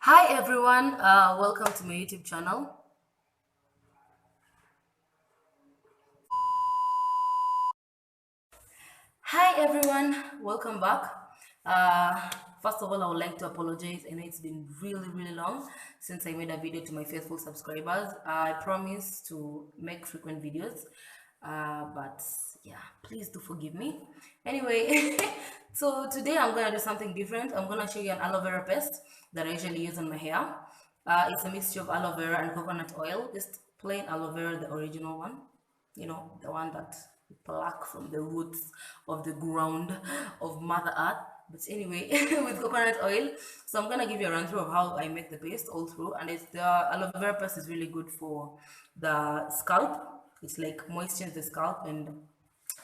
Hi everyone, welcome to my YouTube channel. Hi everyone, welcome back. First of all, I would like to apologize. I know it's been really long since I made a video to my faithful subscribers. I promise to make frequent videos, but yeah, please do forgive me. Anyway, so today I'm gonna do something different. I'm gonna show you an aloe vera paste that I usually use on my hair. It's a mixture of aloe vera and coconut oil, just plain aloe vera, the original one, the one that we pluck from the roots of the ground of Mother Earth. But anyway, with coconut oil. So I'm gonna give you a run through of how I make the paste all through, and it's the aloe vera paste is really good for the scalp. It's like moistures the scalp and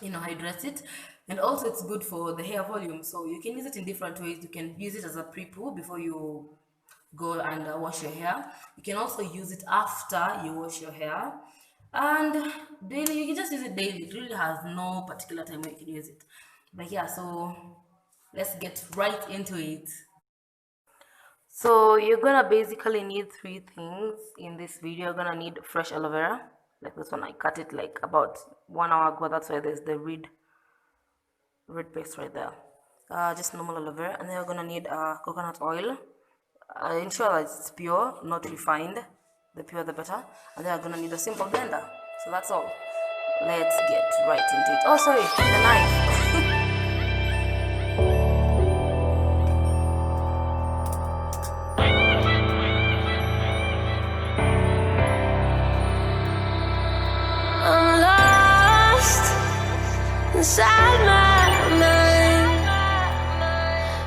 hydrates it, and also it's good for the hair volume. So you can use it in different ways. You can use it as a pre-poo before you go and wash your hair. You can also use it after you wash your hair, and daily you can just use it daily. It really has no particular time when you can use it. But yeah, so let's get right into it. So you're gonna basically need three things in this video. You're gonna need fresh aloe vera, like this one. I cut it like about 1 hour ago. That's why there's the red paste right there. Just normal aloe vera. And then you're gonna need coconut oil. Ensure that it's pure, not refined. The pure the better. And then you're gonna need a simple blender. So that's all. Let's get right into it. Oh sorry, the knife. I'm lost inside my mind.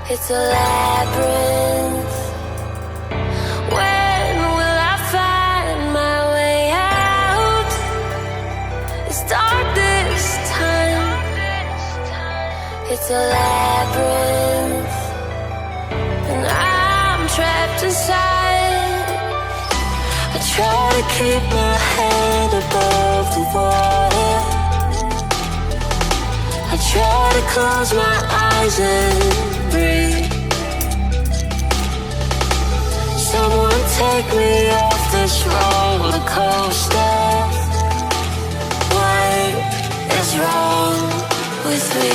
It's a labyrinth. When will I find my way out? It's dark this time. It's a labyrinth, and I'm trapped inside. I try to keep my head above the water. I try to close my eyes and breathe. Someone take me off this roller coaster. What is wrong with me?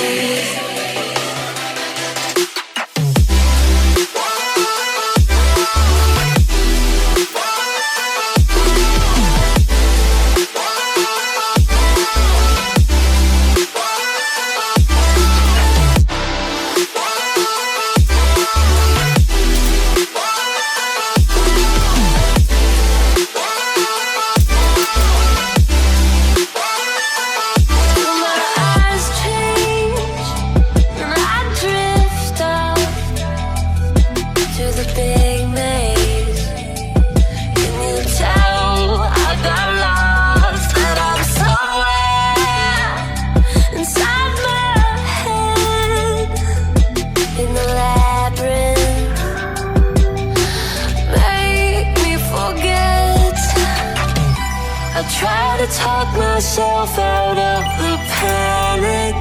I try to talk myself out of the panic.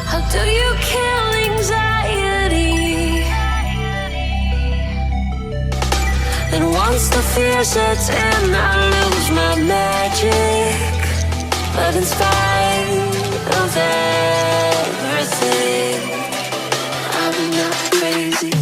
How do you kill anxiety? And once the fear sets in, I lose my magic. But in spite of everything, I'm not crazy.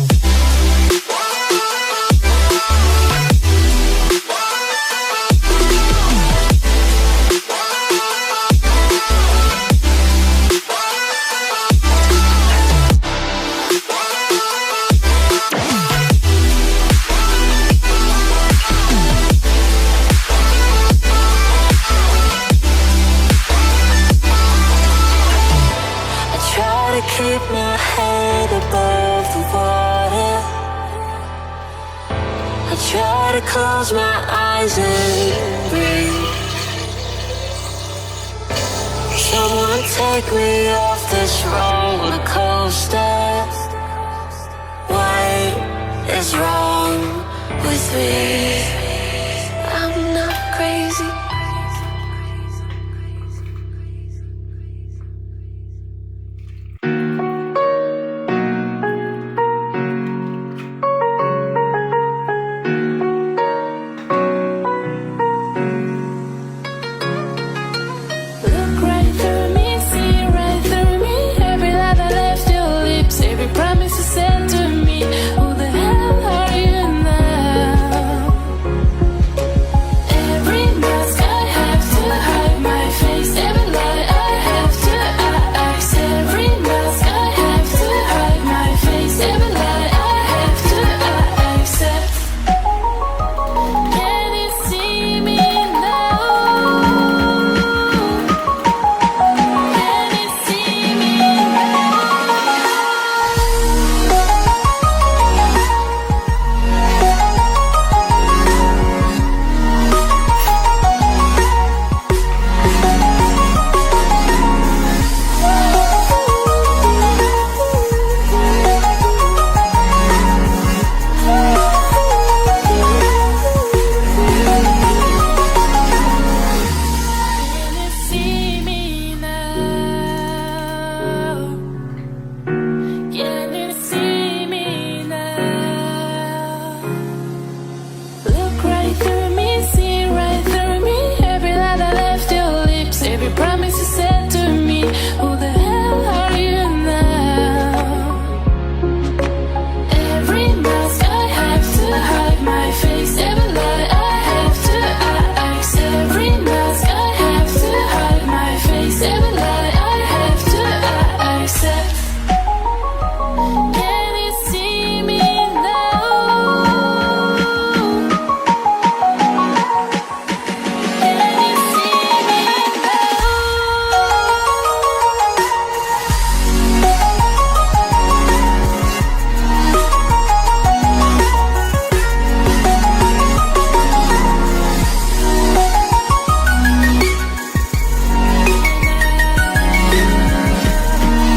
Keep my head above the water. I try to close my eyes and breathe. Someone take me off this roller coaster. What is wrong with me?